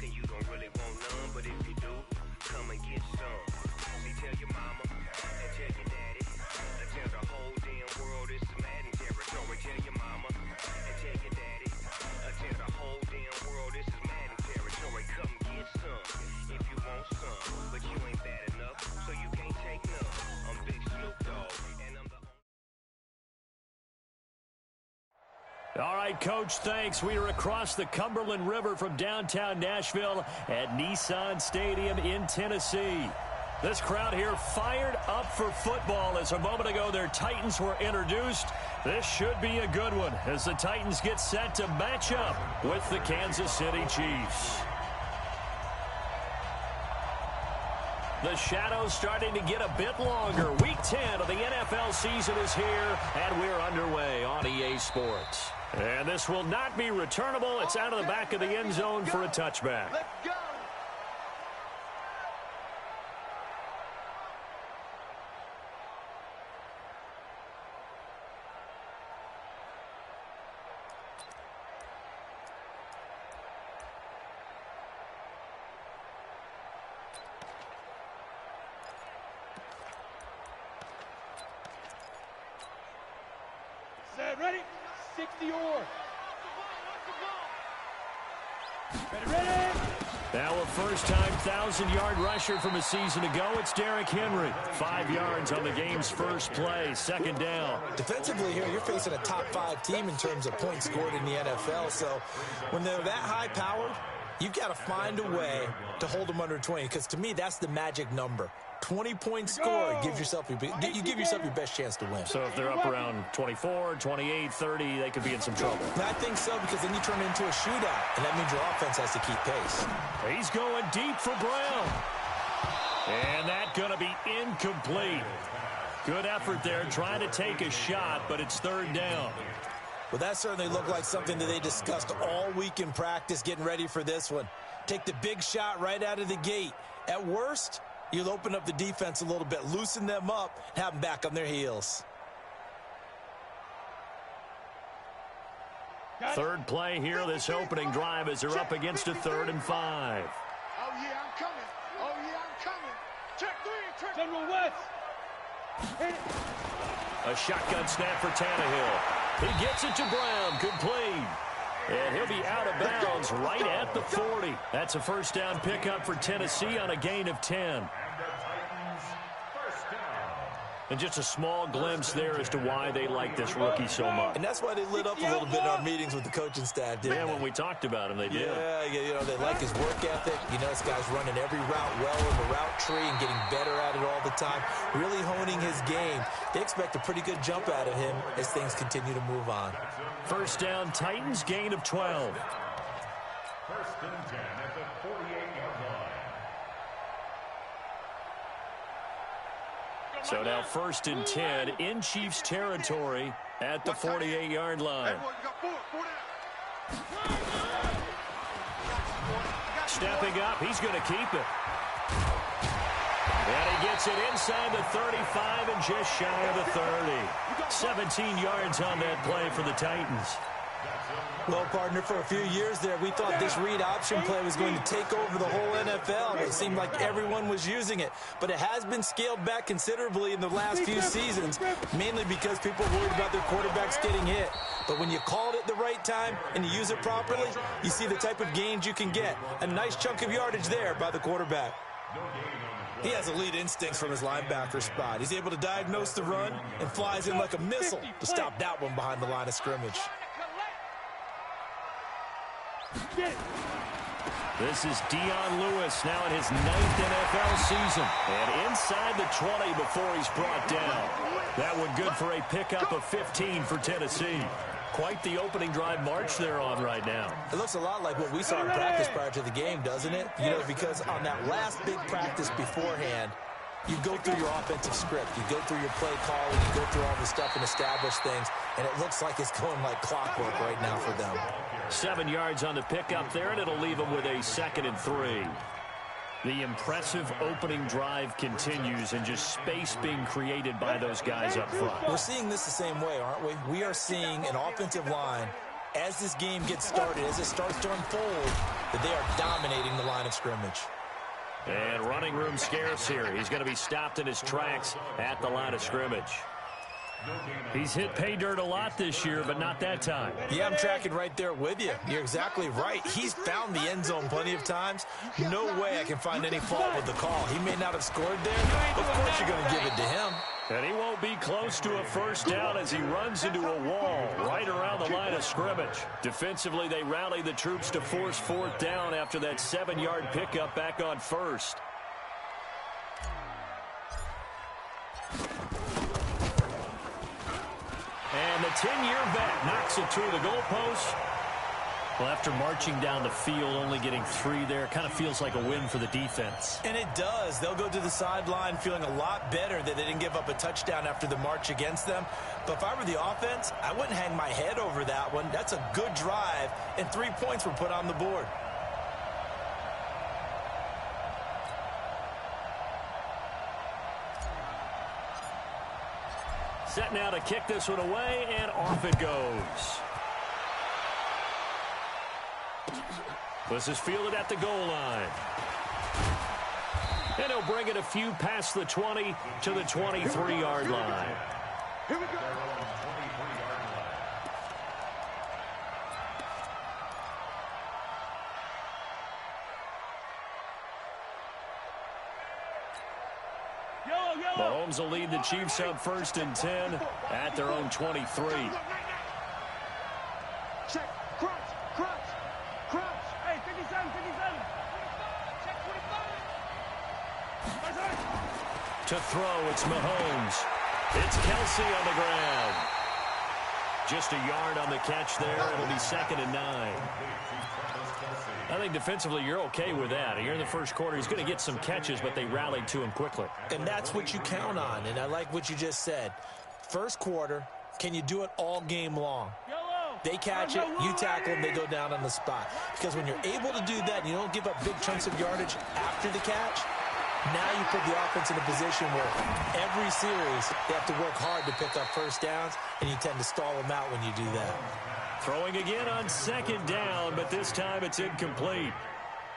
and you don't really want none, but if you do, come and get some. See, tell your mama and tell your daddy, and tell the whole damn world it's a Madden territory. Tell your mama and tell your daddy, and tell the whole damn world this is Madden territory. Come get some if you want some, but you ain't bad enough, so you can't take none. I'm Big Snoop Dogg, and I'm the All right, Coach, thanks. We are across the Cumberland River from downtown Nashville at Nissan Stadium in Tennessee. This crowd here fired up for football as a moment ago their Titans were introduced. This should be a good one as the Titans get set to match up with the Kansas City Chiefs. The shadows starting to get a bit longer. Week 10 of the NFL season is here, and we're underway on EA Sports. And this will not be returnable. It's out of the back of the end zone for a touchback. Let's go. Set, ready? 60 or. Ready. Now a first-time 1,000-yard rusher from a season ago. It's Derrick Henry. 5 yards on the game's first play. Second down. Defensively here, you're facing a top-5 team in terms of points scored in the NFL. So when they're that high-powered, you've got to find a way to hold them under 20. Because to me, that's the magic number. 20 points scored, you give yourself your best chance to win. So if they're up around 24, 28, 30, they could be in some trouble. I think so, because then you turn it into a shootout, and that means your offense has to keep pace. He's going deep for Brown. And that's going to be incomplete. Good effort there, trying to take a shot, but it's third down. Well, that certainly looked like something that they discussed all week in practice, getting ready for this one. Take the big shot right out of the gate. At worst, you'll open up the defense a little bit, loosen them up, have them back on their heels. Third play here, this opening drive as they're up against a 3rd and 5. Oh, yeah, I'm coming. Oh, yeah, I'm coming. Check 3. General West. A shotgun snap for Tannehill. He gets it to Brown, complete. And he'll be out of bounds right at the 40. That's a first down pickup for Tennessee on a gain of 10. And just a small glimpse there as to why they like this rookie so much. And that's why they lit up a little bit in our meetings with the coaching staff, didn't they? When we talked about him, they did. Yeah, you know, they like his work ethic. You know, this guy's running every route well in the route tree and getting better at it all the time, really honing his game. They expect a pretty good jump out of him as things continue to move on. First down, Titans, gain of 12. First and 10 at the 48-yard line. So now first and 10 in Chiefs territory at the 48-yard line. Stepping up, he's going to keep it. And he gets it inside the 35 and just shy of the 30. 17 yards on that play for the Titans. Well, partner, for a few years there, we thought this read option play was going to take over the whole NFL. It seemed like everyone was using it. But it has been scaled back considerably in the last few seasons, mainly because people are worried about their quarterbacks getting hit. But when you call it at the right time and you use it properly, you see the type of gains you can get. A nice chunk of yardage there by the quarterback. He has elite instincts from his linebacker spot. He's able to diagnose the run and flies in like a missile to stop that one behind the line of scrimmage. This is Dion Lewis now in his 9th NFL season. And inside the 20 before he's brought down. That one good for a pickup of 15 for Tennessee. Quite the opening drive march they're on right now. It looks a lot like what we saw in practice prior to the game, doesn't it? You know, because on that last big practice beforehand, you go through your offensive script, you go through your play calling, you go through all the stuff and establish things, and it looks like it's going like clockwork right now for them. 7 yards on the pickup there, and it'll leave them with a 2nd and 3. The impressive opening drive continues, and just space being created by those guys up front. We're seeing this the same way, aren't we? We are seeing an offensive line as this game gets started, as it starts to unfold, that they are dominating the line of scrimmage. And running room scarce here. He's going to be stopped in his tracks at the line of scrimmage. He's hit pay dirt a lot this year, but not that time. Yeah, I'm tracking right there with you. You're exactly right. He's found the end zone plenty of times. No way I can find any fault with the call. He may not have scored there. Of course you're going to give it to him. And he won't be close to a first down as he runs into a wall right around the line of scrimmage. Defensively, they rally the troops to force fourth down after that 7-yard pickup back on first. And the 10-year vet knocks it through the goalpost. Well, after marching down the field, only getting 3 there, kind of feels like a win for the defense. And it does. They'll go to the sideline feeling a lot better that they didn't give up a touchdown after the march against them. But if I were the offense, I wouldn't hang my head over that one. That's a good drive, and 3 points were put on the board. Set now to kick this one away, and off it goes. This is fielded at the goal line. And he'll bring it a few past the 20 to the 23-yard line. Here we go. Mahomes will lead the Chiefs up 1st and 10 at their own 23. Check. Crouch. Hey, 57. Check 25. To throw, it's Mahomes. It's Kelsey on the ground. Just a yard on the catch there. It'll be 2nd and 9. I think defensively you're okay with that. Here in the first quarter, he's going to get some catches, but they rallied to him quickly. And that's what you count on, and I like what you just said. First quarter, can you do it all game long? They catch it, you tackle them, they go down on the spot. Because when you're able to do that and you don't give up big chunks of yardage after the catch, now you put the offense in a position where every series they have to work hard to pick up first downs, and you tend to stall them out when you do that. Throwing again on 2nd down, but this time it's incomplete.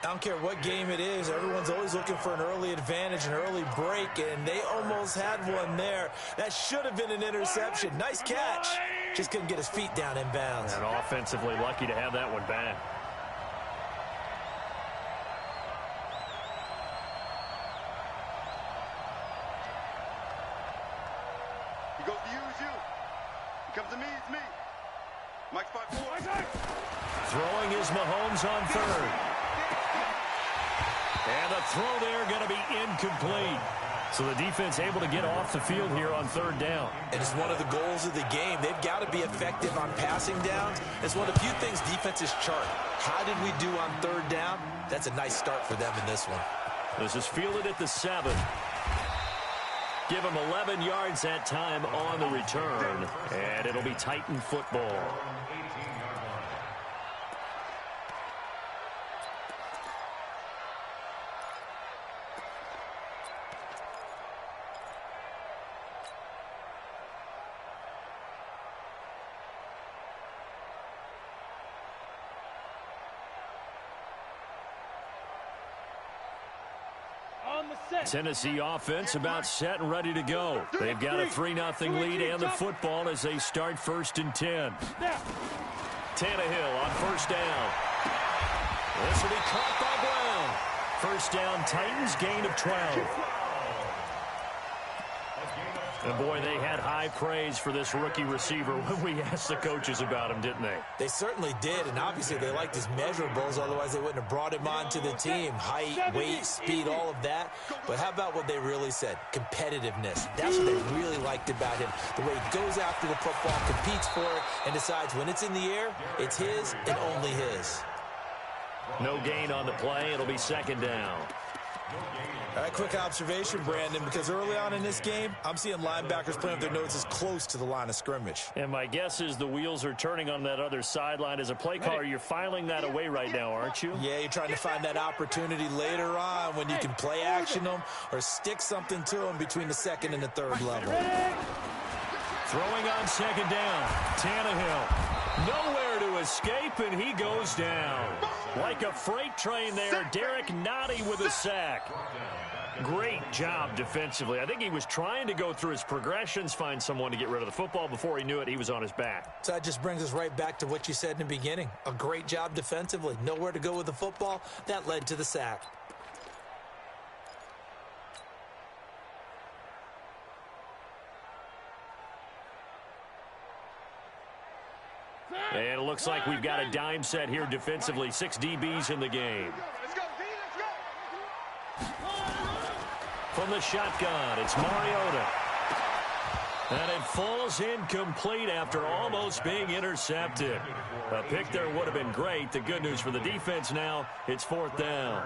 I don't care what game it is. Everyone's always looking for an early advantage, an early break, and they almost had one there. That should have been an interception. Nice catch. Just couldn't get his feet down in bounds. And offensively lucky to have that one back. He goes to use you. He comes to me, it's me. Mike's 5-4. Throwing is Mahomes on 3rd. And the throw there going to be incomplete. So the defense able to get off the field here on 3rd down. And it's one of the goals of the game. They've got to be effective on passing downs. It's one of the few things defenses chart. How did we do on 3rd down? That's a nice start for them in this one. This is fielded at the 7. Give him 11 yards that time on the return. And it'll be Titan football. Tennessee offense about set and ready to go. They've got a 3-0 lead and the football as they start 1st and 10. Tannehill on 1st down. This will be caught by Brown. 1st down, Titans, gain of 12. And boy, they had high praise for this rookie receiver when we asked the coaches about him, didn't they? They certainly did, and obviously they liked his measurables, otherwise they wouldn't have brought him onto the team. Height, weight, speed, all of that. But how about what they really said? Competitiveness. That's what they really liked about him. The way he goes after the football, competes for it, and decides when it's in the air, it's his and only his. No gain on the play. It'll be 2nd down. All right, quick observation, Brandon, because early on in this game, I'm seeing linebackers playing with their noses close to the line of scrimmage. And my guess is the wheels are turning on that other sideline. As a play caller, you're filing that away right now, aren't you? Yeah, you're trying to find that opportunity later on when you can play action them or stick something to them between the 2nd and the 3rd level. Throwing on second down. Tannehill. Nowhere to escape, and he goes down. Like a freight train there, Derek Nottie with a sack. Great job defensively. I think he was trying to go through his progressions, find someone to get rid of the football. Before he knew it, he was on his back. So that just brings us right back to what you said in the beginning. A great job defensively. Nowhere to go with the football. That led to the sack. And it looks like we've got a dime set here defensively. 6 DBs in the game. Let's go, D, let's go. From the shotgun, it's Mariota. And it falls incomplete after almost being intercepted. A pick there would have been great. The good news for the defense now, it's 4th down.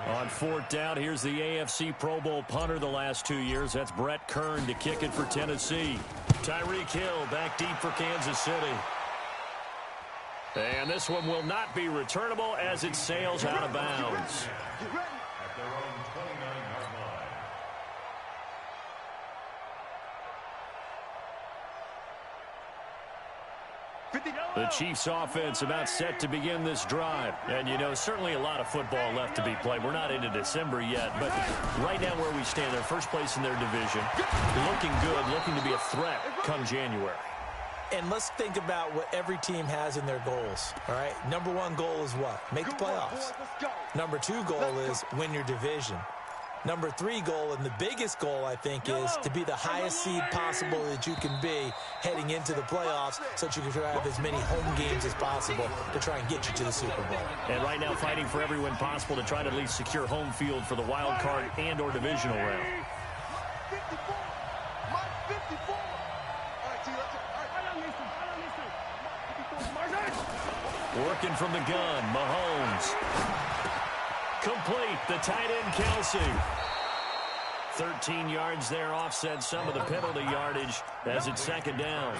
On 4th down, here's the AFC Pro Bowl punter the last 2 years. That's Brett Kern to kick it for Tennessee. Tyreek Hill back deep for Kansas City. And this one will not be returnable as it sails out of bounds. At their own 29-yard line. The Chiefs offense about set to begin this drive. And, you know, certainly a lot of football left to be played. We're not into December yet, but right now where we stand, they're first place in their division. Looking good, looking to be a threat come January. And let's think about what every team has in their goals, all right? Number 1 goal is what? Make the playoffs. Number 2 goal is win your division. Number 3 goal, and the biggest goal, I think, is to be the highest seed possible that you can be heading into the playoffs so that you can have as many home games as possible to try and get you to the Super Bowl. And right now fighting for every win possible to try to at least secure home field for the wild card and or divisional round. 54. Mike 54. All right, T, let's go. Working from the gun, Mahomes. Complete, the tight end, Kelsey. 13 yards there, offset some of the penalty yardage as it's 2nd down.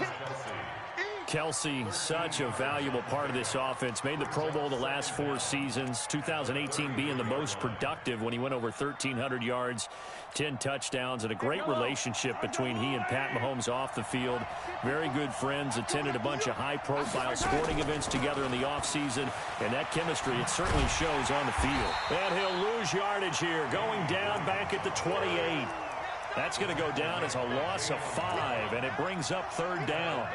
Kelsey, such a valuable part of this offense. Made the Pro Bowl the last 4 seasons. 2018 being the most productive when he went over 1,300 yards, 10 touchdowns, and a great relationship between he and Pat Mahomes off the field. Very good friends, attended a bunch of high-profile sporting events together in the offseason, and that chemistry, it certainly shows on the field. And he'll lose yardage here, going down back at the 28. That's going to go down as a loss of 5, and it brings up 3rd down.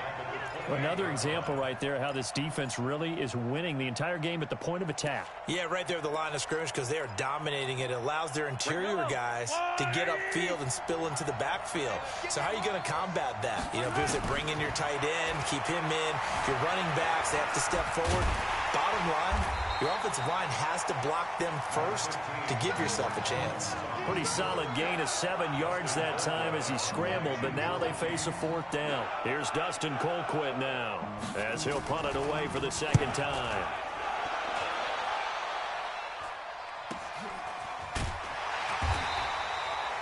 Another example right there how this defense really is winning the entire game at the point of attack. Yeah, right there at the line of scrimmage because they are dominating it. It allows their interior guys to get upfield and spill into the backfield. So how are you going to combat that? You know, because they bring in your tight end, keep him in. Your running backs, they have to step forward. Bottom line, your offensive line has to block them first to give yourself a chance. Pretty solid gain of 7 yards that time as he scrambled, but now they face a 4th down. Here's Dustin Colquitt now as he'll punt it away for the 2nd time.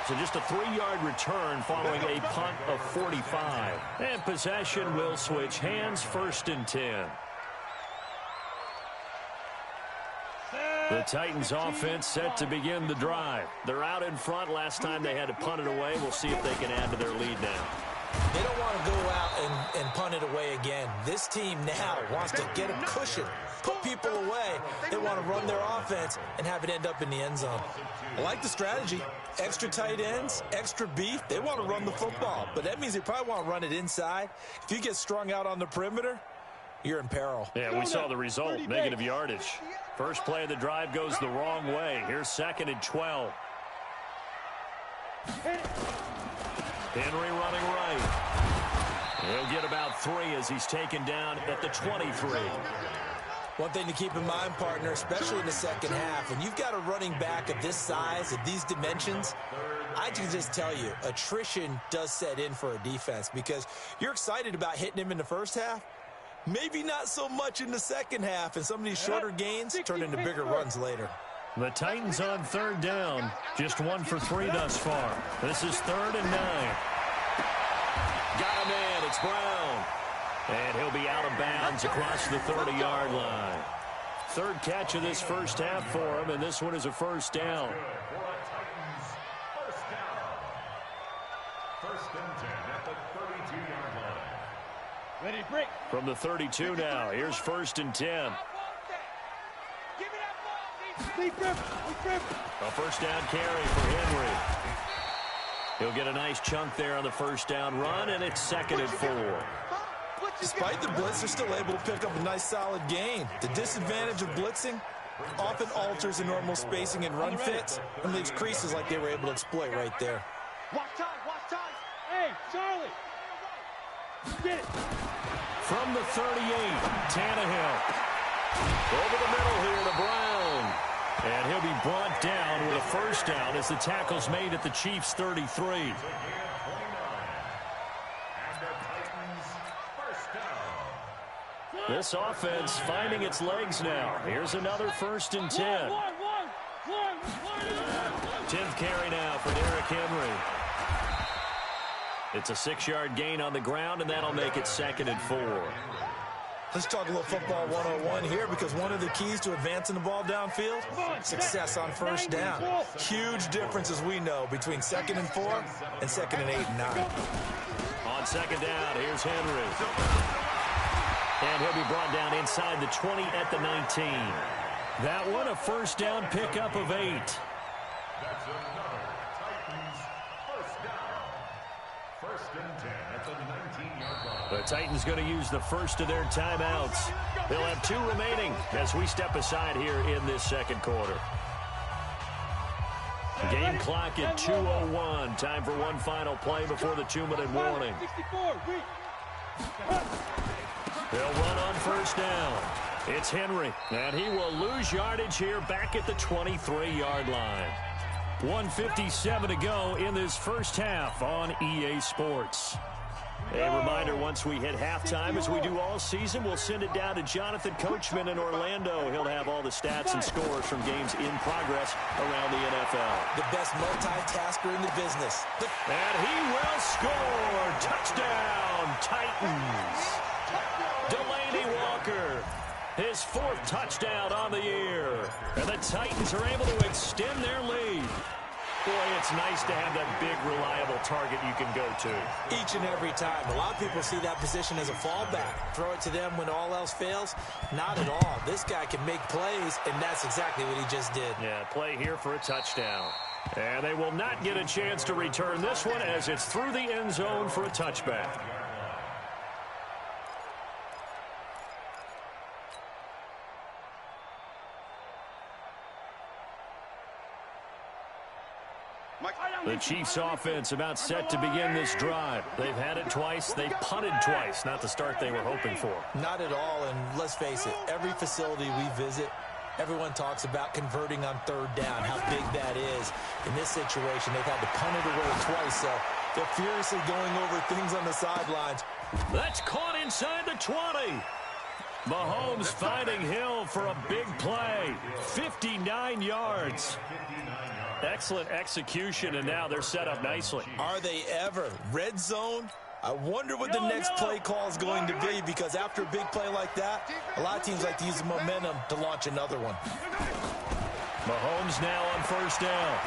So just a 3-yard return following a punt of 45. And possession will switch hands, 1st and 10. The Titans offense set to begin the drive. They're out in front. Last time they had to punt it away. We'll see if they can add to their lead now. They don't want to go out and punt it away again. This team now wants to get a cushion, put people away. They want to run their offense and have it end up in the end zone. I like the strategy. Extra tight ends, extra beef. They want to run the football, but that means they probably want to run it inside. If you get strung out on the perimeter, you're in peril. Yeah, we saw the result, negative yardage. First play of the drive goes the wrong way. Here's 2nd and 12. Henry running right. He'll get about 3 as he's taken down at the 23. One thing to keep in mind, partner, especially in the second half, when you've got a running back of this size, of these dimensions, I can just tell you, attrition does set in for a defense because you're excited about hitting him in the first half. Maybe not so much in the second half, and some of these shorter gains turn into bigger runs later. The Titans on 3rd down. Just 1 for 3 thus far. This is 3rd and 9. Got him in. It's Brown. And he'll be out of bounds across the 30-yard line. 3rd catch of this first half for him, and this one is a 1st down. First and 10 at the 32-yard line. Ready, break. From the 32 now, here's first and 10. Deep grip. A first down carry for Henry. He'll get a nice chunk there on the first down run, and it's second and 4. Despite the blitz, they're still able to pick up a nice solid gain. The disadvantage of blitzing often alters the normal spacing and run fits and leaves creases like they were able to exploit right there. Watch time. Hey, Charlie. Get it. From the 38, Tannehill. Over the middle here to Brown. And he'll be brought down with a first down as the tackle's made at the Chiefs' 33. This offense finding its legs now. Here's another first and 10. 10th carry now for Derrick Henry. It's a 6-yard gain on the ground, and that'll make it second and 4. Let's talk a little football 101 here, because one of the keys to advancing the ball downfield, success on first down. Huge difference, as we know, between second and 4 and second and 8 and 9. On second down, here's Henry. And he'll be brought down inside the 20 at the 19. That one, a first down pickup of 8. That's another Titans first down. First and 10 at the 19-yard line. The Titans going to use the first of their timeouts. They'll have 2 remaining as we step aside here in this second quarter. Game clock at 2:01. Time for one final play before the 2-minute warning. They'll run on first down. It's Henry, and he will lose yardage here back at the 23-yard line. 1:57 to go in this first half on EA Sports. A reminder, once we hit halftime, as we do all season, we'll send it down to Jonathan Coachman in Orlando. He'll have all the stats and scores from games in progress around the NFL. The best multitasker in the business. And he will score. Touchdown, Titans. Delaney Walker, his 4th touchdown on the year. And the Titans are able to extend their lead. Boy, it's nice to have that big, reliable target you can go to. Each and every time. A lot of people see that position as a fallback. Throw it to them when all else fails. Not at all. This guy can make plays, and that's exactly what he just did. Yeah, play here for a touchdown. And they will not get a chance to return this one as it's through the end zone for a touchback. The Chiefs offense about set to begin this drive. They've had it twice. They've punted twice. Not the start they were hoping for. Not at all, and let's face it, every facility we visit, everyone talks about converting on third down, how big that is. In this situation, they've had to punt it away twice, so they're furiously going over things on the sidelines. That's caught inside the 20. Mahomes finding Hill for a big play. 59 yards. Excellent execution, and now they're set up nicely. Are they ever? Red zone? I wonder what the next play call is going to be, because after a big play like that, a lot of teams like to use the momentum to launch another one. Mahomes now on first down.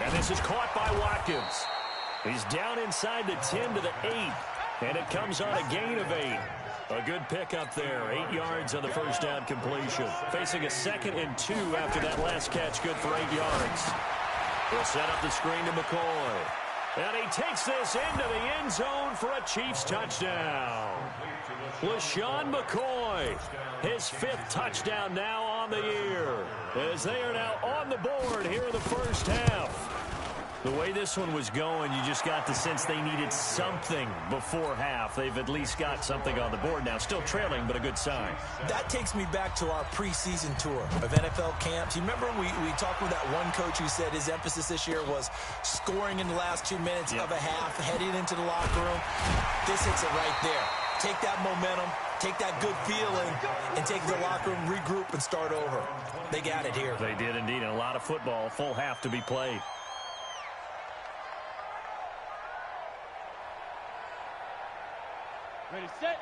And this is caught by Watkins. He's down inside the 10 to the 8, and it comes on a gain of 8. A good pickup there, 8 yards on the first down completion. Facing a 2nd and 2 after that last catch, good for 8 yards. He'll set up the screen to McCoy. And he takes this into the end zone for a Chiefs touchdown. LaShawn McCoy, his 5th touchdown now on the year, as they are now on the board here in the first half. The way this one was going, you just got the sense they needed something before half. They've at least got something on the board now. Still trailing, but a good sign. That takes me back to our preseason tour of NFL camps. You remember we talked with that one coach who said his emphasis this year was scoring in the last 2 minutes of a half, heading into the locker room. This hits it right there. Take that momentum, take that good feeling, and take the locker room, regroup, and start over. They got it here. They did indeed, and a lot of football, full half to be played.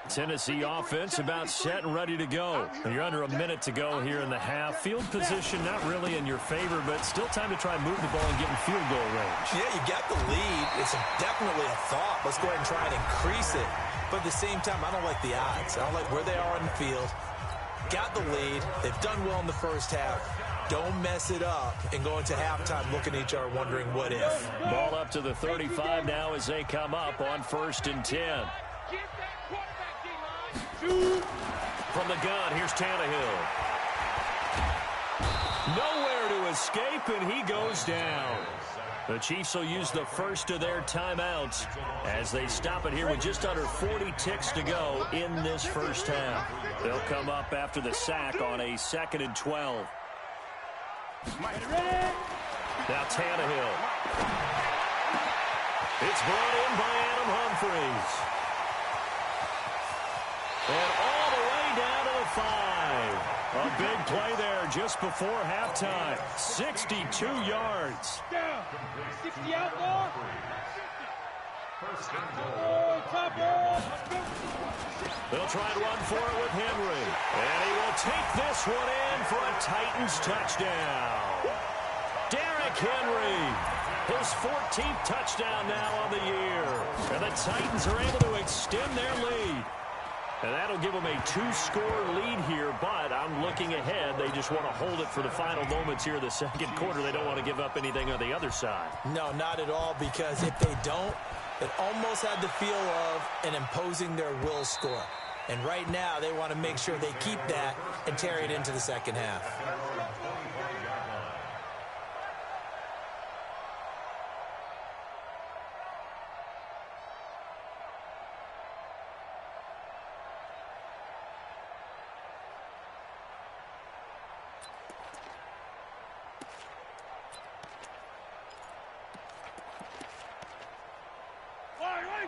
Tennessee offense about set and ready to go. You're under a minute to go here in the half. Field position not really in your favor, but still time to try and move the ball and get in field goal range. Yeah, you got the lead. It's definitely a thought. Let's go ahead and try and increase it. But at the same time, I don't like the odds. I don't like where they are on the field. Got the lead. They've done well in the first half. Don't mess it up and go into halftime looking at each other wondering what if. Ball up to the 35 now as they come up on 1st and 10. From the gun, here's Tannehill. Nowhere to escape, and he goes down. The Chiefs will use the first of their timeouts as they stop it here with just under 40 ticks to go in this first half. They'll come up after the sack on a 2nd and 12. Now Tannehill. It's brought in by Adam Humphries. And all the way down to the 5. A big play there just before halftime. 62 yards. 60 out more. They'll try and run for it with Henry. And he will take this one in for a Titans touchdown. Derrick Henry. His 14th touchdown now on the year. And the Titans are able to extend their lead. And that'll give them a 2-score lead here, but I'm looking ahead. They just want to hold it for the final moments here of the second quarter. They don't want to give up anything on the other side. No, not at all, because if they don't, it almost had the feel of an imposing their will score. And right now, they want to make sure they keep that and carry it into the second half.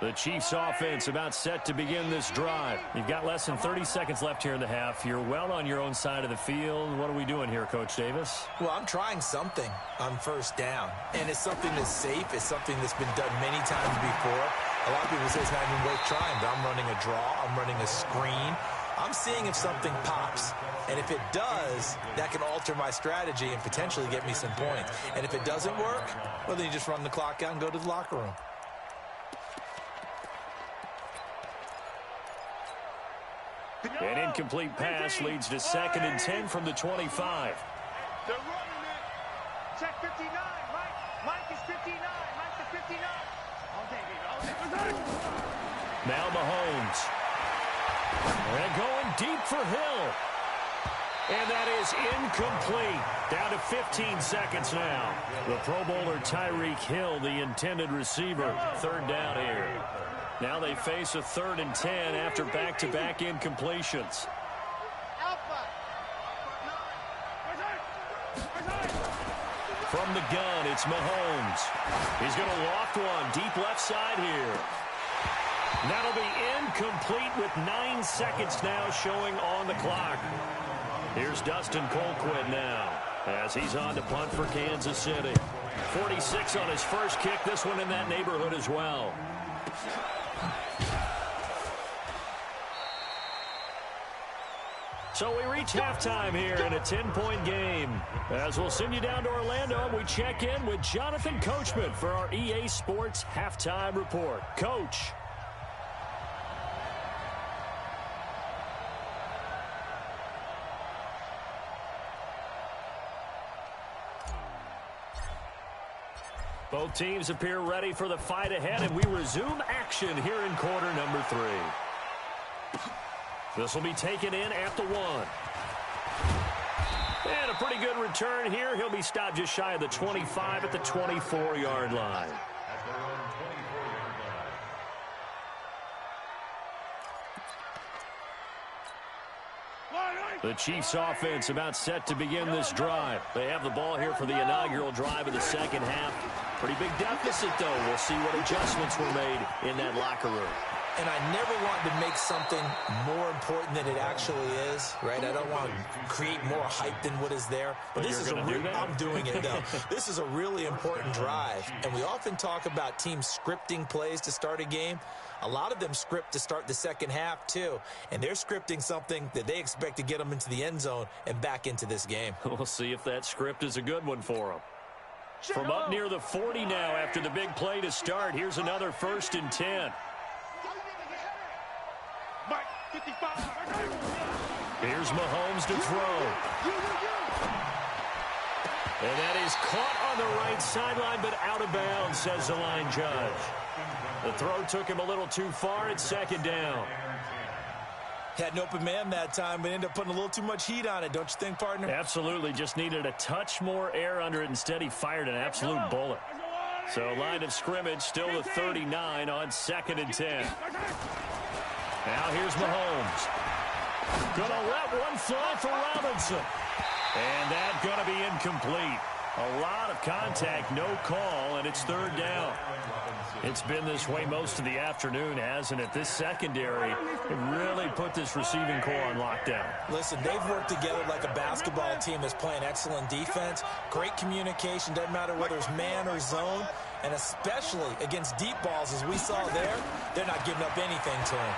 The Chiefs offense about set to begin this drive. You've got less than 30 seconds left here in the half. You're well on your own side of the field. What are we doing here, Coach Davis? Well, I'm trying something on first down, and it's something that's safe. It's something that's been done many times before. A lot of people say it's not even worth trying, but I'm running a draw. I'm running a screen. I'm seeing if something pops, and if it does, that can alter my strategy and potentially get me some points. And if it doesn't work, well, then you just run the clock out and go to the locker room. An incomplete pass leads to 2nd and 10 from the 25. They're running it. Check 59. Mike is 59. Mike's the 59. All day. Now Mahomes. And going deep for Hill. And that is incomplete. Down to 15 seconds now. The Pro Bowler Tyreek Hill, the intended receiver. 3rd down here. Now they face a 3rd and 10 after back-to-back incompletions. From the gun, it's Mahomes. He's going to loft one deep left side here. That'll be incomplete with 9 seconds now showing on the clock. Here's Dustin Colquitt now as he's on to punt for Kansas City. 46 on his first kick. This one in that neighborhood as well. So we reach halftime here in a 10-point game. As we'll send you down to Orlando, we check in with Jonathan Coachman for our EA Sports Halftime Report. Coach. Both teams appear ready for the fight ahead, and we resume action here in quarter number 3. This will be taken in at the 1. And a pretty good return here. He'll be stopped just shy of the 25 at the 24-yard line. The Chiefs offense about set to begin this drive. They have the ball here for the inaugural drive of the second half. Pretty big deficit, though. We'll see what adjustments were made in that locker room. And I never want to make something more important than it actually is, right? I don't want to create more hype than what is there. But this is I'm doing it, though. This is a really important drive. And we often talk about teams scripting plays to start a game. A lot of them script to start the second half, too. And they're scripting something that they expect to get them into the end zone and back into this game. We'll see if that script is a good one for them. From up near the 40 now after the big play to start, here's another 1st and 10. Here's Mahomes to throw. And that is caught on the right sideline, but out of bounds, says the line judge. The throw took him a little too far. It's 2nd down. Had an open man that time, but ended up putting a little too much heat on it, don't you think, partner? Absolutely. Just needed a touch more air under it. Instead, he fired an absolute bullet. So line of scrimmage, still the 39 on 2nd and 10. Now here's Mahomes. Gonna let one fly for Robinson. And that gonna be incomplete. A lot of contact, no call, and it's 3rd down. It's been this way most of the afternoon, hasn't it? This secondary really put this receiving core on lockdown. Listen, they've worked together like a basketball team that's playing excellent defense. Great communication, doesn't matter whether it's man or zone. And especially against deep balls, as we saw there, they're not giving up anything to him.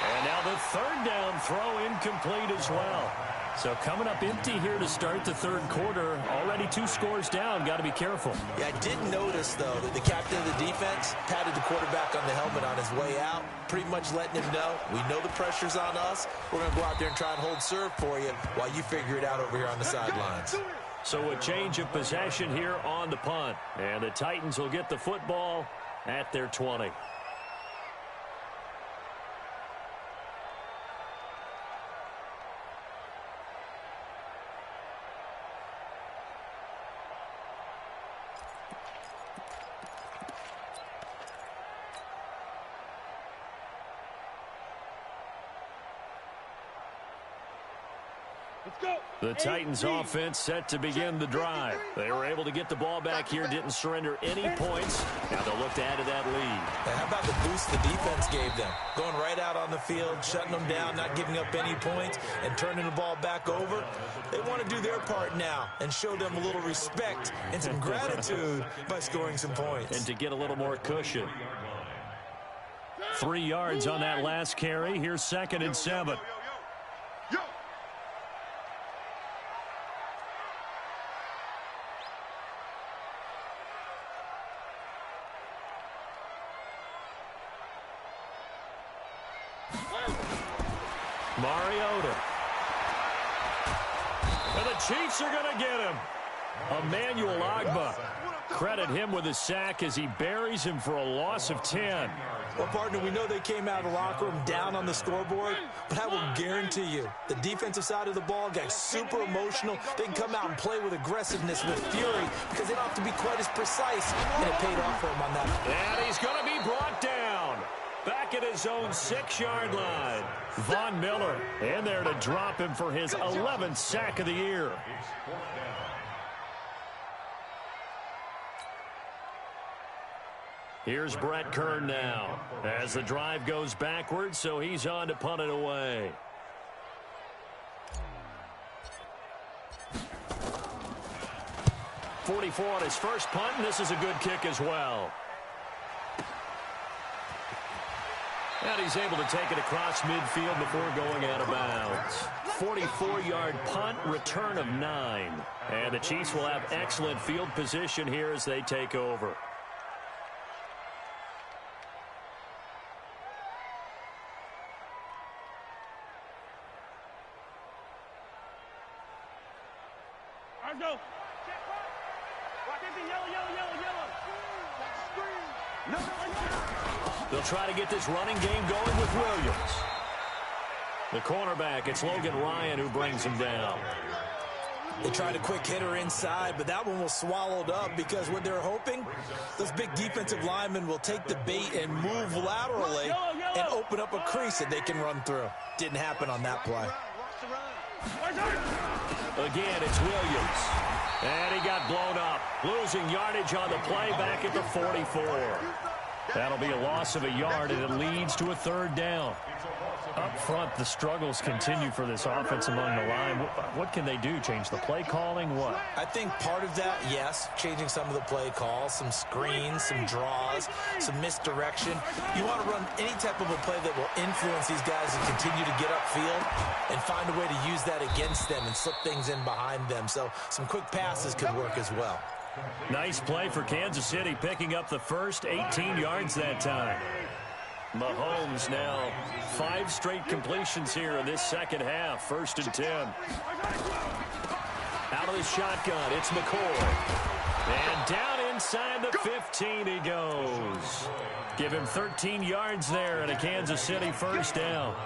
And now the 3rd down throw incomplete as well. So coming up empty here to start the 3rd quarter. Already 2 scores down. Got to be careful. Yeah, I did notice, though, that the captain of the defense patted the quarterback on the helmet on his way out, pretty much letting him know, we know the pressure's on us. We're going to go out there and try and hold serve for you while you figure it out over here on the sidelines. So a change of possession here on the punt. And the Titans will get the football at their 20. The Titans offense set to begin the drive. They were able to get the ball back here, didn't surrender any points. Now they'll look to add to that lead. And how about the boost the defense gave them? Going right out on the field, shutting them down, not giving up any points, and turning the ball back over. They want to do their part now and show them a little respect and some gratitude by scoring some points. And to get a little more cushion. 3 yards on that last carry. Here's 2nd and 7. Mariota. And the Chiefs are going to get him. Emmanuel Ogbah. Credit him with a sack as he buries him for a loss of 10. Well, partner, we know they came out of the locker room down on the scoreboard, but I will guarantee you the defensive side of the ball got super emotional. They can come out and play with aggressiveness, with fury, because they don't have to be quite as precise, and it paid off for him on that. And he's going to be brought down. Back at his own 6-yard line. Von Miller in there to drop him for his 11th sack of the year. Here's Brett Kern now as the drive goes backwards, so he's on to punt it away. .44 on his first punt, and this is a good kick as well. And he's able to take it across midfield before going out of bounds. 44-yard punt, return of 9. And the Chiefs will have excellent field position here as they take over. Go. They'll try to get this running game going with Williams. The cornerback, it's Logan Ryan who brings him down. They tried a quick hitter inside, but that one was swallowed up because what they're hoping, those big defensive linemen will take the bait and move laterally and open up a crease that they can run through. Didn't happen on that play. Again, it's Williams. And he got blown up. Losing yardage on the play back at the 44. That'll be a loss of a yard, and it leads to a third down. Up front, the struggles continue for this offense among the line. What can they do? Change the play calling? What? I think part of that, yes, changing some of the play calls, some screens, some draws, some misdirection. You want to run any type of a play that will influence these guys to continue to get upfield and find a way to use that against them and slip things in behind them. So some quick passes could work as well. Nice play for Kansas City, picking up the first 18 yards that time. Mahomes now 5 straight completions here in this second half. 1st and 10. Out of the shotgun, it's McCoy. And down inside the 15 he goes. Give him 13 yards there and a Kansas City first down.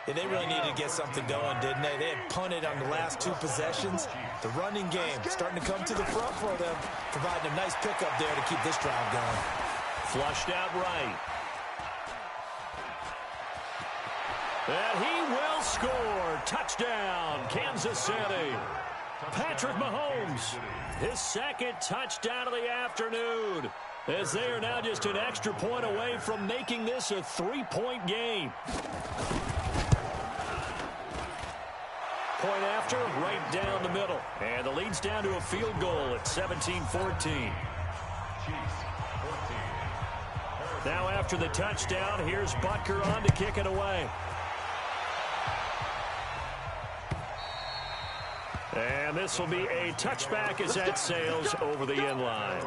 Yeah, they really needed to get something going, didn't they? They had punted on the last 2 possessions. The running game starting to come to the front for them, providing a nice pickup there to keep this drive going. Flushed out right. And he will score. Touchdown, Kansas City. Patrick Mahomes, his second touchdown of the afternoon, as they are now just an extra point away from making this a 3-point game. Point after, right down the middle. And the lead's down to a field goal at 17-14. Now after the touchdown, here's Butker on to kick it away. And this will be a touchback as that sails over the end line.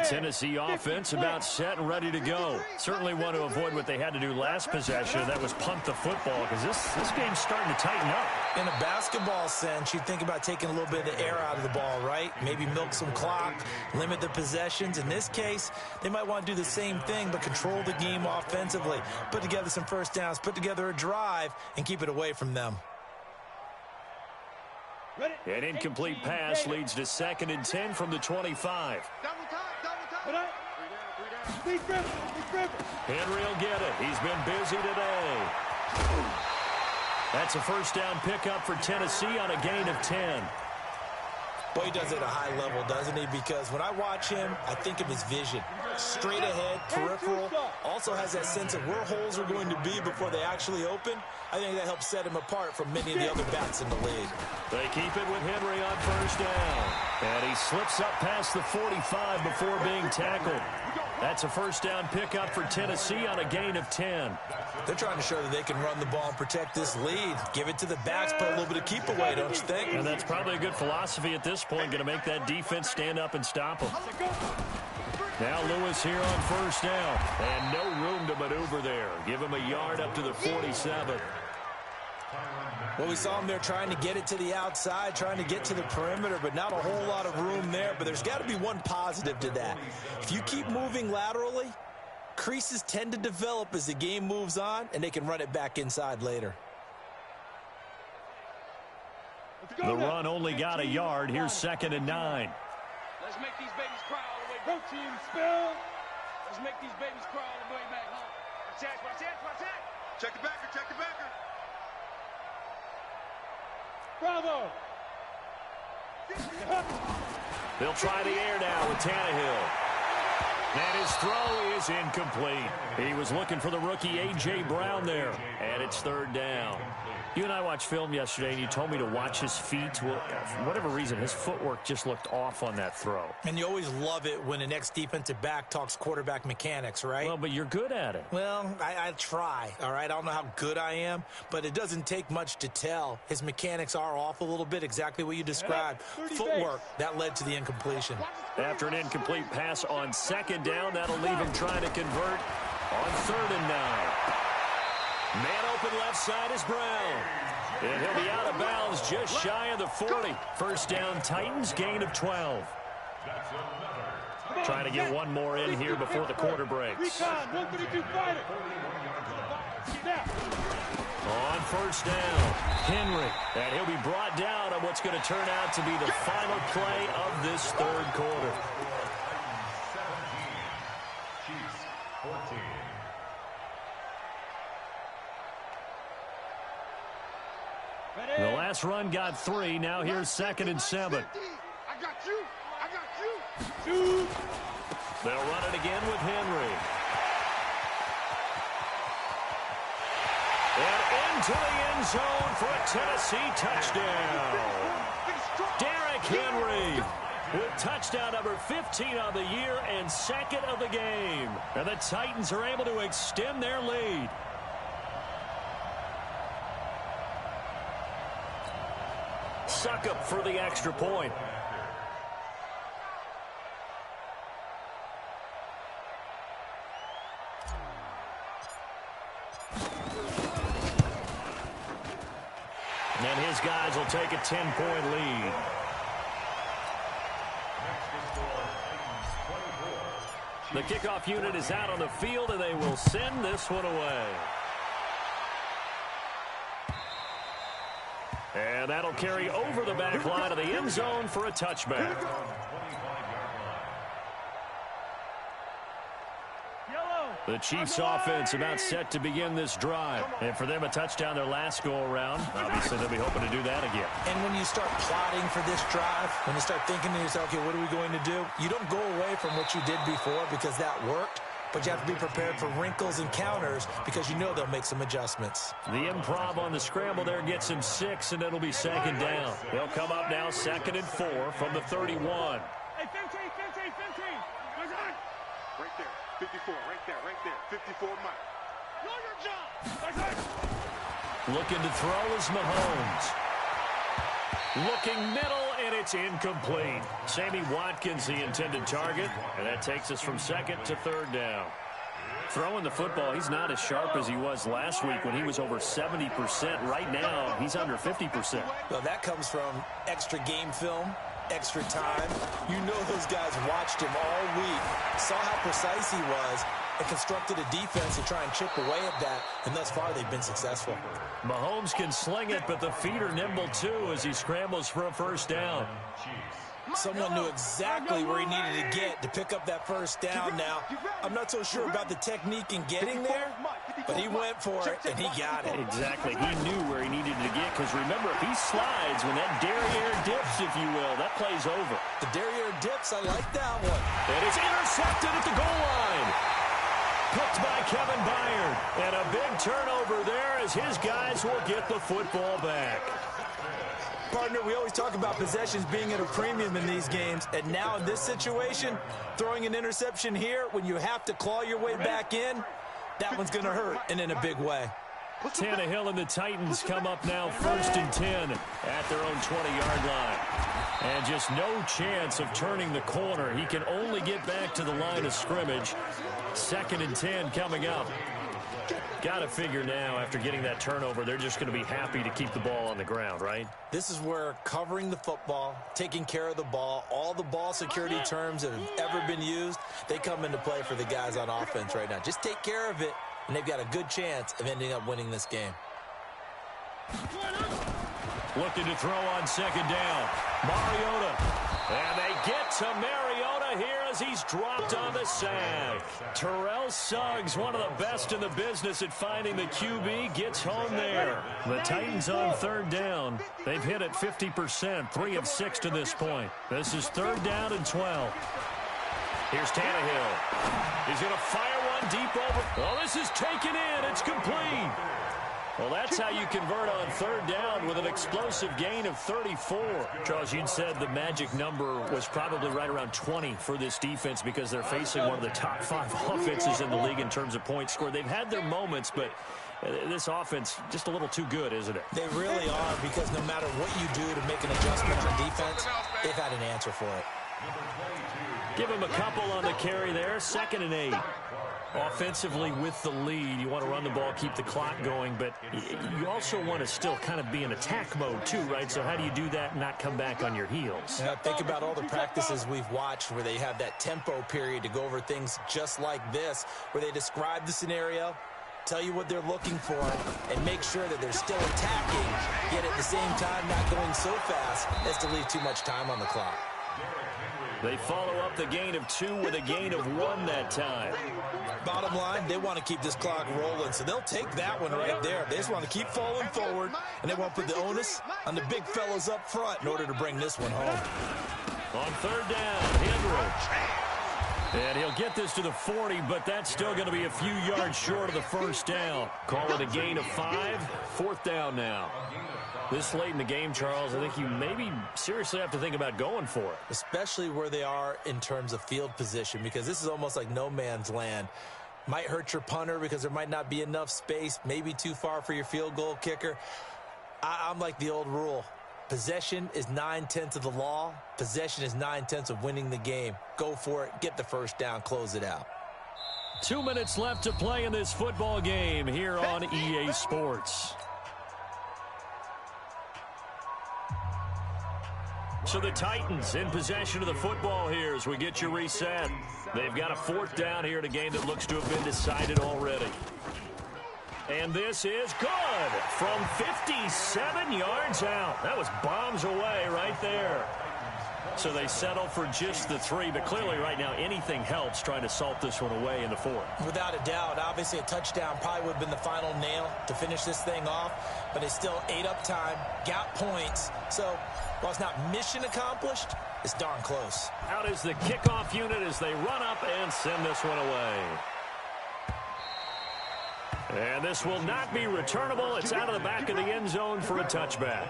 Tennessee offense about set and ready to go. Certainly want to avoid what they had to do last possession. That was punt the football, because this game's starting to tighten up. In a basketball sense, you think about taking a little bit of the air out of the ball, right? Maybe milk some clock, limit the possessions. In this case, they might want to do the same thing, but control the game offensively. Put together some first downs, put together a drive, and keep it away from them. An incomplete pass leads to 2nd and 10 from the 25. Henry will get it. He's been busy today. That's a first down pickup for Tennessee on a gain of 10. Boy, he does it at a high level, doesn't he? Because when I watch him, I think of his vision. Straight ahead, peripheral. Also has that sense of where holes are going to be before they actually open. I think that helps set him apart from many of the other backs in the league. They keep it with Henry on first down. And he slips up past the 45 before being tackled. That's a first down pickup for Tennessee on a gain of 10. They're trying to show that they can run the ball and protect this lead. Give it to the backs, put a little bit of keep away, don't you think? And that's probably a good philosophy at this point, going to make that defense stand up and stop them. Now Lewis here on first down. And no room to maneuver there. Give him a yard up to the 47. Well, we saw him there trying to get it to the outside, trying to get to the perimeter, but not a whole lot of room there. But there's got to be one positive to that. If you keep moving laterally, creases tend to develop as the game moves on, and they can run it back inside later. The run only got a yard. Here's 2nd and 9. Let's make these babies cry all the way. Go team, spill. Let's make these babies cry all the way back home. Watch that, watch that, watch that. Check the backer, check the backer. Bravo. They'll try the air now with Tannehill. And his throw is incomplete. He was looking for the rookie A.J. Brown there. And it's 3rd down. You and I watched film yesterday, and you told me to watch his feet. Well, for whatever reason, his footwork just looked off on that throw. And you always love it when an ex-defensive back talks quarterback mechanics, right? Well, but you're good at it. Well, I try, all right? I don't know how good I am, but it doesn't take much to tell. His mechanics are off a little bit, exactly what you described. Footwork, that led to the incompletion. After an incomplete pass on 2nd down, that'll leave him trying to convert on 3rd and 9. Man open left side is Brown. And he'll be out of bounds just shy of the 40. First down, Titans, gain of 12. Trying to get one more in here before the quarter breaks. On first down, Henry. And he'll be brought down on what's going to turn out to be the final play of this 3rd quarter. last run got 3. Now here's 2nd and 7. I got you. I got you. They'll run it again with Henry. And into the end zone for a Tennessee touchdown. Derrick Henry with touchdown number 15 on the year and 2nd of the game. And the Titans are able to extend their lead. Suckup for the extra point. And his guys will take a 10-point lead. The kickoff unit is out on the field, and they will send this one away. And that'll carry over the back line of the end zone for a touchback. The Chiefs offense about set to begin this drive. And for them, a touchdown their last go-around. Obviously, they'll be hoping to do that again. And when you start plotting for this drive, when you start thinking to yourself, okay, what are we going to do? You don't go away from what you did before because that worked. But you have to be prepared for wrinkles and counters because you know they'll make some adjustments. The improv on the scramble there gets him 6, and it'll be 2nd down. They'll come up now 2nd and 4 from the 31. Hey, 15. Right there. 54, right there. 54, Mike. Know your job. Looking to throw is Mahomes. Looking middle, and it's incomplete. Sammy Watkins, the intended target, and that takes us from 2nd to 3rd down. Throwing the football, he's not as sharp as he was last week when he was over 70%. Right now, he's under 50%. Well, that comes from extra game film, extra time. You know those guys watched him all week, saw how precise he was, and constructed a defense to try and chip away at that, and thus far they've been successful. Mahomes can sling it, but the feet are nimble too as he scrambles for a 1st down. Someone knew exactly where he needed to get to pick up that 1st down. Now, I'm not so sure about the technique in getting there, but he went for it, and he got it. Exactly. He knew where he needed to get, because remember, if he slides, when that derriere dips, if you will, that play's over. The derriere dips, I like that one. And it's intercepted at the goal line. Picked by Kevin Byard. And a big turnover there as his guys will get the football back. Partner, we always talk about possessions being at a premium in these games, and now in this situation, throwing an interception here when you have to claw your way back in, that one's going to hurt, and in a big way. Tannehill and the Titans come up now 1st and 10 at their own 20-yard line. And just no chance of turning the corner. He can only get back to the line of scrimmage. 2nd and 10 coming up. Got to figure now, after getting that turnover, they're just going to be happy to keep the ball on the ground, right? This is where covering the football, taking care of the ball, all the ball security terms that have ever been used, they come into play for the guys on offense right now. Just take care of it, and they've got a good chance of ending up winning this game. Looking to throw on 2nd down. Mariota. And they get to Mariota here as he's dropped on the sack. Terrell Suggs, one of the best in the business at finding the QB, gets home there. The Titans on 3rd down. They've hit it 50%, 3 of 6 to this point. This is 3rd down and 12. Here's Tannehill. He's going to fire one deep over. Oh, this is taken in. It's complete. Well, that's how you convert on 3rd down with an explosive gain of 34. Charles, you'd said the magic number was probably right around 20 for this defense because they're facing one of the top 5 offenses in the league in terms of points scored. They've had their moments, but this offense just a little too good, isn't it? They really are, because no matter what you do to make an adjustment on defense, they've had an answer for it. Give him a couple on the carry there. 2nd and 8. Offensively with the lead, you want to run the ball, keep the clock going, but you also want to still kind of be in attack mode too, right? So how do you do that and not come back on your heels? Now, think about all the practices we've watched where they have that tempo period to go over things just like this, where they describe the scenario, tell you what they're looking for, and make sure that they're still attacking, yet at the same time not going so fast as to leave too much time on the clock. They follow up the gain of 2 with a gain of 1 that time. Bottom line, they want to keep this clock rolling, so they'll take that one right there. They just want to keep falling forward, and they won't put the onus on the big fellas up front in order to bring this one home. On 3rd down, Henry. And he'll get this to the 40, but that's still going to be a few yards short of the 1st down. Call it a gain of 5. 4th down now. This late in the game, Charles, I think you maybe seriously have to think about going for it. Especially where they are in terms of field position, because this is almost like no man's land. Might hurt your punter because there might not be enough space, maybe too far for your field goal kicker. I'm like the old rule. Possession is 9/10 of the law. Possession is 9/10 of winning the game. Go for it. Get the 1st down. Close it out. 2 minutes left to play in this football game here on EA Sports. So the Titans in possession of the football here as we get you reset. They've got a 4th down here in a game that looks to have been decided already. And this is good from 57 yards out. That was bombs away right there. So they settle for just the 3, but clearly right now anything helps trying to salt this one away in the 4th. Without a doubt, obviously a touchdown probably would have been the final nail to finish this thing off, but they still ate up time, got points. So while it's not mission accomplished, it's darn close. Out is the kickoff unit as they run up and send this one away. And this will not be returnable. It's out of the back of the end zone for a touchback.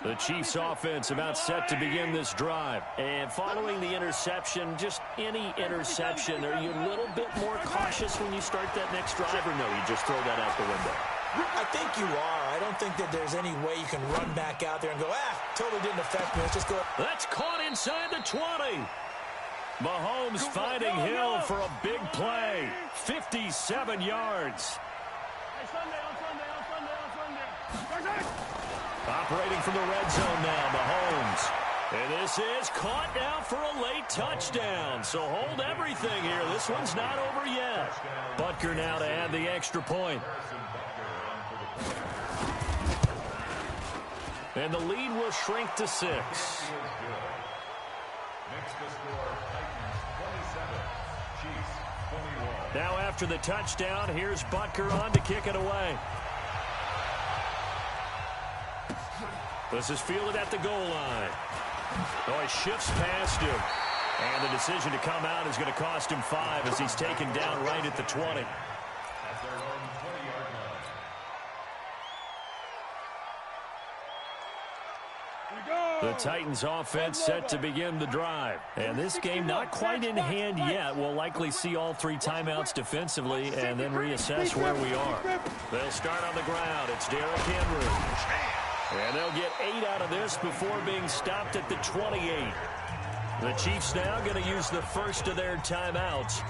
The Chiefs offense about set to begin this drive. And following the interception, just any interception, are you a little bit more cautious when you start that next drive, or no, you just throw that out the window? I think you are. I don't think that there's any way you can run back out there and go, totally didn't affect me. Let's just go. That's caught inside the 20. Mahomes finding Hill for a big play. 57 yards. Operating from the red zone now, Mahomes. And this is caught now for a late touchdown. So hold everything here. This one's not over yet. Butker now to add the extra point. And the lead will shrink to 6. Now after the touchdown, here's Butker on to kick it away. This is fielded at the goal line. Oh, he shifts past him. And the decision to come out is going to cost him 5 as he's taken down right at the 20. The Titans offense set to begin the drive. And this game not quite in hand yet. We'll likely see all 3 timeouts defensively and then reassess where we are. They'll start on the ground. It's Derrick Henry. And they'll get 8 out of this before being stopped at the 28. The Chiefs now going to use the first of their timeouts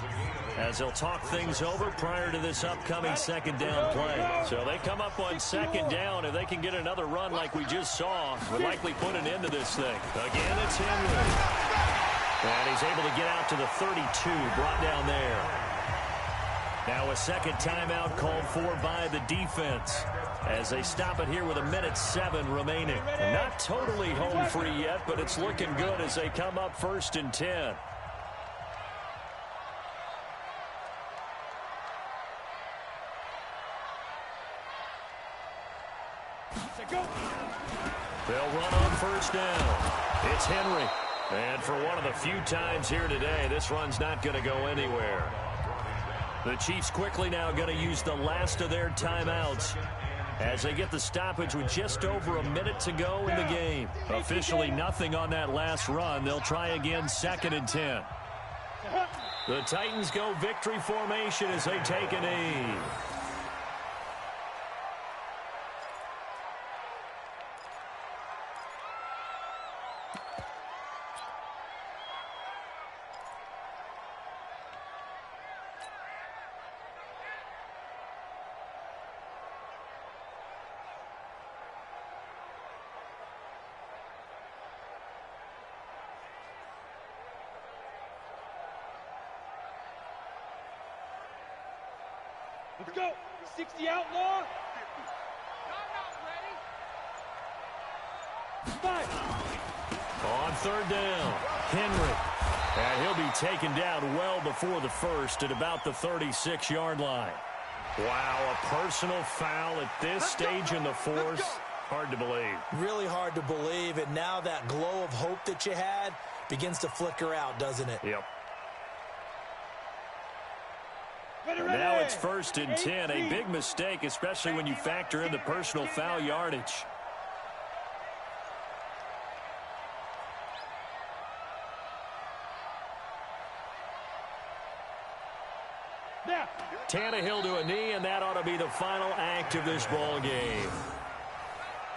as they'll talk things over prior to this upcoming 2nd down play. So they come up on 2nd down. If they can get another run like we just saw, would likely put an end to this thing. Again, it's Henry. And he's able to get out to the 32, brought down there. Now a 2nd timeout called for by the defense as they stop it here with 1:07 remaining. Not totally home free yet, but it's looking good as they come up 1st and 10. They'll run on 1st down. It's Henry. And for one of the few times here today, this run's not going to go anywhere. The Chiefs quickly now going to use the last of their timeouts as they get the stoppage with just over a minute to go in the game. Officially nothing on that last run. They'll try again 2nd and 10. The Titans go victory formation as they take a knee. Let's go. 60 outlaw. On third down, Henry. And he'll be taken down well before the first at about the 36-yard line. Wow, a personal foul at this stage in the fourth. Hard to believe. Really hard to believe, and now that glow of hope that you had begins to flicker out, doesn't it? Yep. Now it's 1st and 10, a big mistake, especially when you factor in the personal foul yardage. Tannehill to a knee, and that ought to be the final act of this ball game.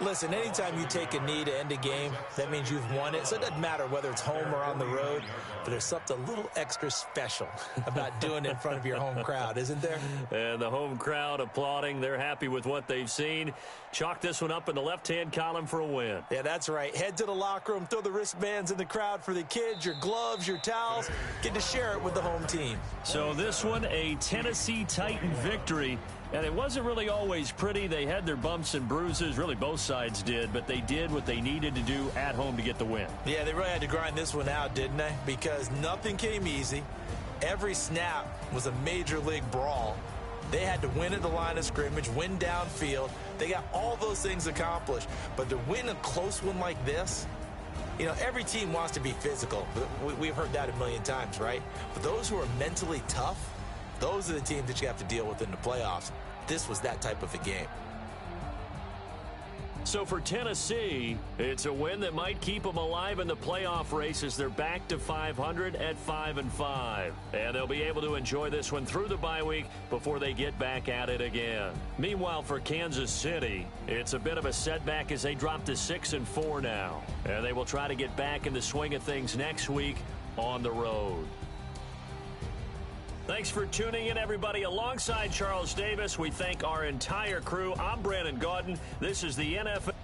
Listen, anytime you take a knee to end a game, that means you've won it. So it doesn't matter whether it's home or on the road, but there's something a little extra special about doing it in front of your home crowd, isn't there? And the home crowd applauding. They're happy with what they've seen. Chalk this one up in the left-hand column for a win. Yeah, that's right. Head to the locker room, throw the wristbands in the crowd for the kids, your gloves, your towels. Get to share it with the home team. So this one, a Tennessee Titan victory. And it wasn't really always pretty. They had their bumps and bruises. Really, both sides did. But they did what they needed to do at home to get the win. Yeah, they really had to grind this one out, didn't they? Because nothing came easy. Every snap was a major league brawl. They had to win at the line of scrimmage, win downfield. They got all those things accomplished. But to win a close one like this, you know, every team wants to be physical. We've heard that a million times, right? But those who are mentally tough, those are the teams that you have to deal with in the playoffs. This was that type of a game. So for Tennessee, it's a win that might keep them alive in the playoff race as they're back to 500 at 5-5. And they'll be able to enjoy this one through the bye week before they get back at it again. Meanwhile, for Kansas City, it's a bit of a setback as they drop to 6-4 now. And they will try to get back in the swing of things next week on the road. Thanks for tuning in, everybody. Alongside Charles Davis, we thank our entire crew. I'm Brandon Gaudin. This is the NFL.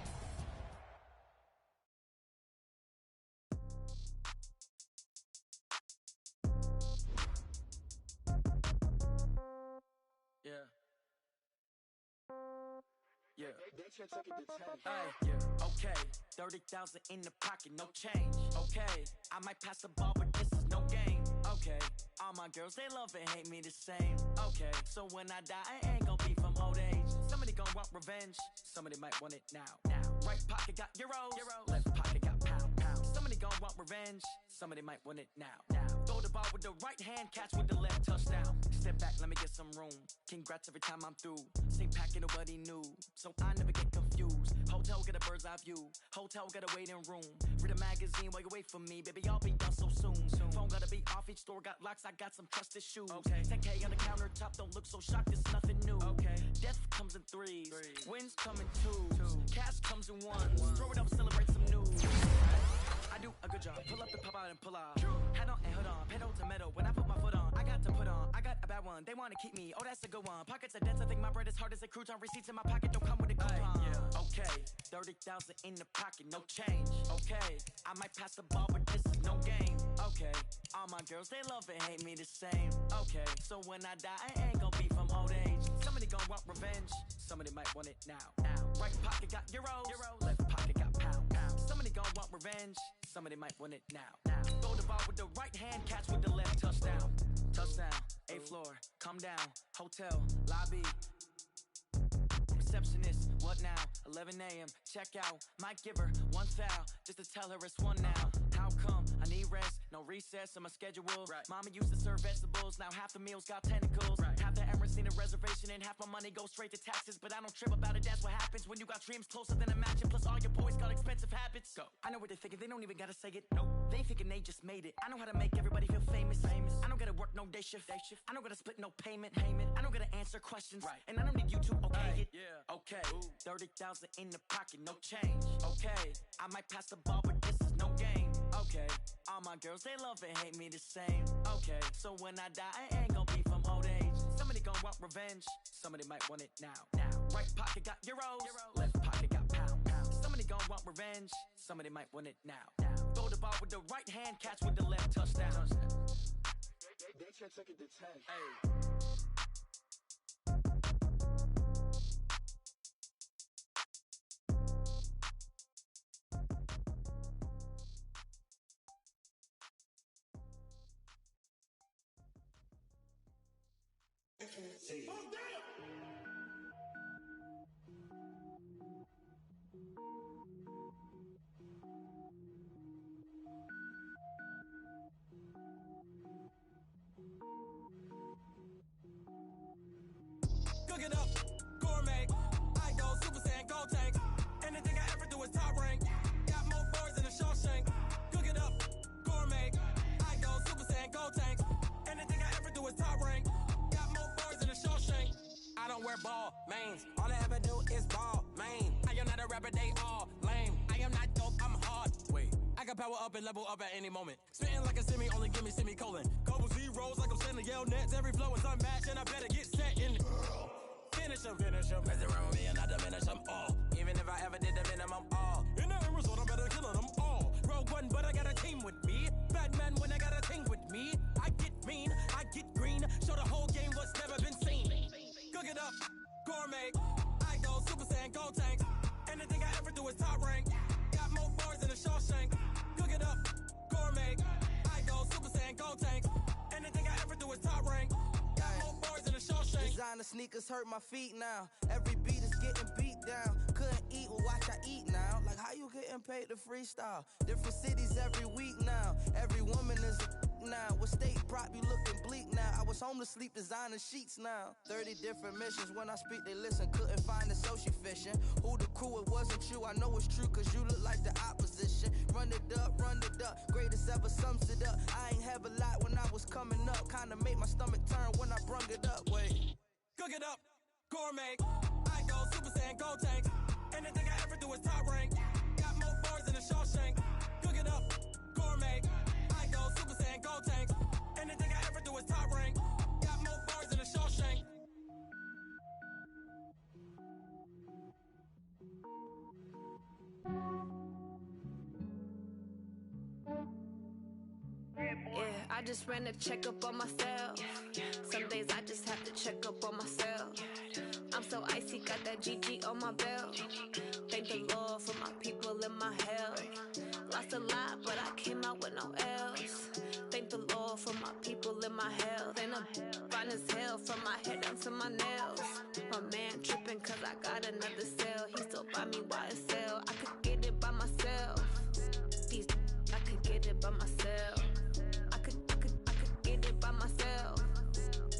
Okay, 30,000 in the pocket, no change. Okay, I might pass the ball, but this is no game. Okay, all my girls, they love and hate me the same. Okay, so when I die, I ain't gonna be from old age. Somebody gonna want revenge, somebody might want it now. Right pocket got euros, left pocket got pound. Somebody gonna want revenge, somebody might want it now. Throw the ball with the right hand, catch with the left, touchdown. Step back, let me get some room. Congrats every time I'm through. Same packet, nobody knew, so I never get confused. Hotel get a bird's eye view, hotel get a waiting room. Read a magazine while you wait for me, baby, I'll be done so soon. Phone gotta be off, each store got locks, I got some trusted shoes. 10K on the countertop, don't look so shocked, it's nothing new. Death comes in threes, wins come in twos, cash comes in ones. Throw it up, celebrate some news. I do a good job, pull up and pop out and pull out. Head on and hood on, pedal to metal. When I put my foot on, I got to put on. I got a bad one, they want to keep me, oh that's a good one. Pockets are dense, I think my bread is hard as a crouton. Receipts in my pocket don't come with a coupon. Okay, 30,000 in the pocket, no change. Okay, I might pass the ball, but this is no game. Okay, all my girls, they love and hate me the same. Okay, so when I die, I ain't gonna be from old age. Somebody gonna want revenge, somebody might want it now. Right pocket got euros, left pocket got pound. Somebody gonna want revenge, somebody might want it now. Throw the ball with the right hand, catch with the left, touchdown. Touchdown, 8th floor, come down, hotel, lobby. Receptionist, what now? 11 a.m., check out. Might give her one foul, just to tell her it's one now. How come? I need rest, no recess on my schedule. Mama used to serve vegetables, now half the meals got tentacles. Half the Emirates need a reservation and half my money goes straight to taxes. But I don't trip about it, that's what happens when you got dreams closer than a mansion. Plus all your boys got expensive habits. Go. I know what they're thinking, they don't even gotta say it. Nope. They thinking they just made it. I know how to make everybody feel famous. I don't gotta work no day shift. I don't gotta split no payment. I don't gotta answer questions. And I don't need you to okay it. Okay, 30,000 in the pocket, no change. Okay, I might pass the ball, but this is no game. Okay, all my girls, they love and hate me the same. Okay, so when I die, I ain't gonna be from old age. Somebody gonna want revenge, somebody might want it now. Right pocket got euros, left pocket got pound. Somebody gonna want revenge, somebody might want it now. Throw the ball with the right hand, catch with the left, touchdown. They check it to 10. Hey. Cook it up, gourmet. I go Super Saiyan, go tank. Anything I ever do is top rank. Got more boards than a Shawshank. Cook it up, gourmet. I go Super Saiyan, go tank. Anything I ever do is top rank. Got more boards than a Shawshank. I don't wear ball mains. All I ever do is ball main. I am not a rapper, they all lame. I am not dope, I'm hard. Wait, I can power up and level up at any moment. Spitting like a semi, only give me semicolon. Couple zeros like I'm sending yell nets. Every flow is unmatched and I better get set in. Finish them. Mess around with me and I diminish them all. Even if I ever did the minimum all. In the end result, I'm better killing them all. Rogue One, but I got a team with me. Batman when I got a team with me. I get mean, I get green. Show the whole game what's never been seen. Cook it up, gourmet. I go Super Saiyan, go tank. Anything I ever do is top rank. Got more boards than a Shawshank. Cook it up, gourmet. I go Super Saiyan, go tank. Anything I ever do is top rank. Got more boards than a Shawshank. Designer sneakers hurt my feet now. Every beat is getting beat down. Couldn't eat, well watch I eat now. Like how you getting paid to freestyle? Different cities every week now. Every woman is a now. What state prop you looking bleak now? I was home to sleep designing sheets now. 30 different missions. When I speak they listen. Couldn't find the social fishing. Who the crew, it wasn't you. I know it's true cause you look like the opposition. Run it up. Greatest ever sums it up. I ain't have a lot when I was coming up. Kinda made my stomach turn when I brung it up. Wait. Cook it up, gourmet. I go Super Saiyan, go tank. Anything I ever do is top rank. Got more boards than a Shawshank. Cook it up, gourmet. I go Super Saiyan, go tank. Anything I ever do is top rank. Got more boards than a Shawshank. Yeah, I just ran a checkup on myself. Some days I just have to check up on myself. I'm so icy, got that GG on my belt. Thank the Lord for my people in my health. Lost a lot, but I came out with no else. Thank the Lord for my people in my health. And I'm fine as hell from my head down to my nails. My man tripping cause I got another cell. He still buy me YSL. I could get it by myself. These I could get it by myself. I could get it by myself.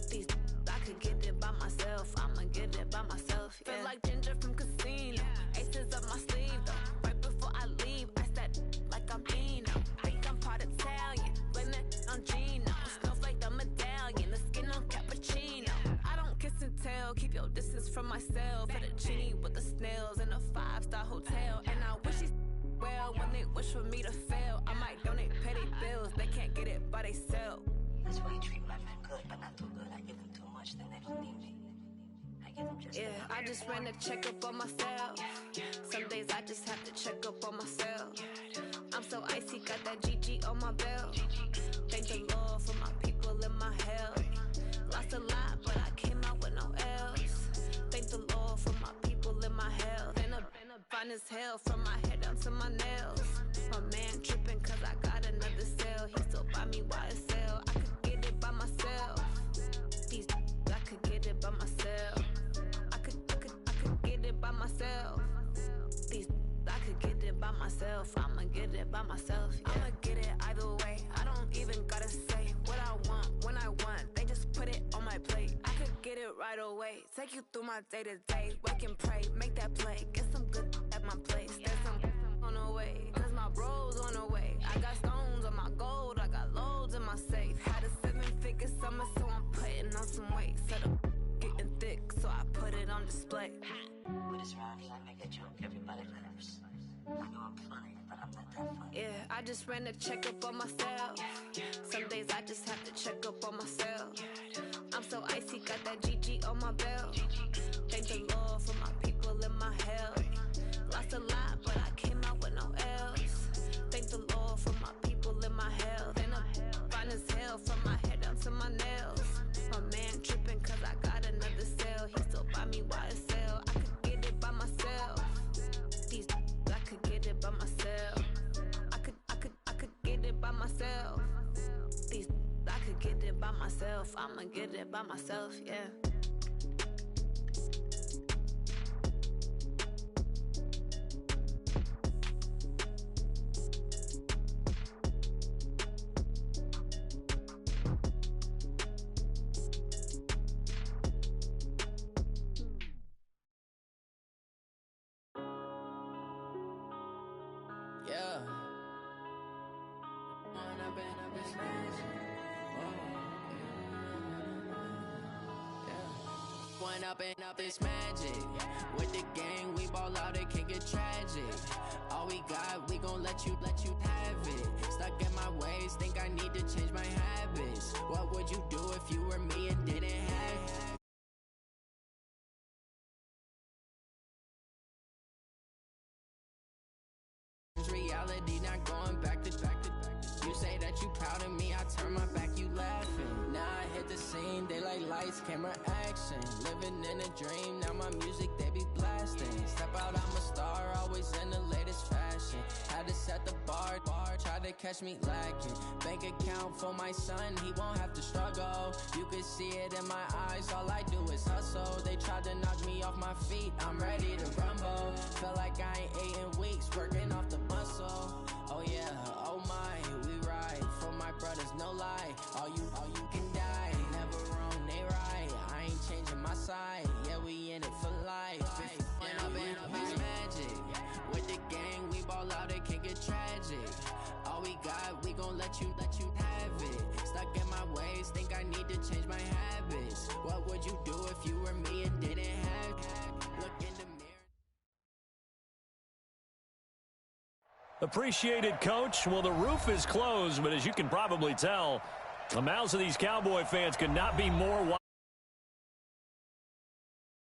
These I could get it by myself. I'ma get it by myself. Yeah. Feel like Ginger from Casino. Aces up my sleeve though. Right before I leave, I said like I'm Dino. Think I'm part Italian. Blame that on Gino. Smells like the medallion. The skin on cappuccino. I don't kiss and tell. Keep your distance from myself. At a genie with the snails in a 5-star hotel. And I wish he's well when they wish for me to fail. I might donate petty bills. They can't get it by they sell. That's why you treat my friend good, but not too good. I give them too much, then they don't need me. I give them just yeah, I just ran a checkup on myself. Some days I just have to check up on myself. I'm so icy, got that GG on my belt. Thank the Lord for my people in my health. Lost a lot, but I came out with no else. Thank the Lord for my people in my health. And I'm fine as hell from my head down to my nails. My man tripping cause I got another cell. He still buy me YSL. I could get it by myself. These I could get it by myself. I could get it by myself. These I could get it by myself. I'ma get it by myself. Yeah. I'ma get it either way. I don't even gotta say what I want when I want. They just put it on my plate. I could get it right away. Take you through my day to day. Wake and pray, make that play. Get some good at my place. There's some on the way. Cause my bros on the way. I got stones on my gold. I got loads in my safe. Had a 7-figure summer, so I'm putting on some weight. Set up getting thick, so I put it on display. With this round, I make a joke, everybody laughs. I know I'm funny, but I'm not that funny. Yeah, I just ran a checkup on myself. Some days I just have to check up on myself. I'm so icy, got that GG on my belt. Thank the Lord for my people in my health. Lost a lot, but I came out with no else. Thank the Lord for my people in my health. And I'm fine as hell from my head down to my nails. My man tripping cause I got another cell. He still buy me YSL. I could get it by myself. These I could get it by myself. I could get it by myself. These I could get it it by myself. I'ma get it by myself, yeah. Up this magic with the gang, we ball out, it can get tragic. All we got, we gon' let you have it. Stuck in my ways, think I need to change my habits. What would you do if you were me and didn't have reality? Not going back to you say that you proud of me, I turn my back, you laughing. Now I hit the scene, they like lights, camera, action. Living in a dream, now my music they be blasting. Step out, I'm a star, always in the latest fashion. Had to set the bar, try to catch me lacking. Bank account for my son, he won't have to struggle. You can see it in my eyes, all I do is hustle. They tried to knock me off my feet, I'm ready to rumble. Feel like I ain't ate in weeks, working off the muscle. Oh yeah, oh my, we ride for my brothers, no lie. All you can die, never wrong, they right. I ain't changing my side, yeah, we in it for life. When up it's magic with the gang, we ball out, it can get tragic. All we got, we gon' let you have it. Stuck in my ways, think I need to change my habits. What would you do if you were me and didn't have? Look in the mirror. Appreciated, Coach. Well, the roof is closed, but as you can probably tell, the mouths of these Cowboy fans could not be more wide.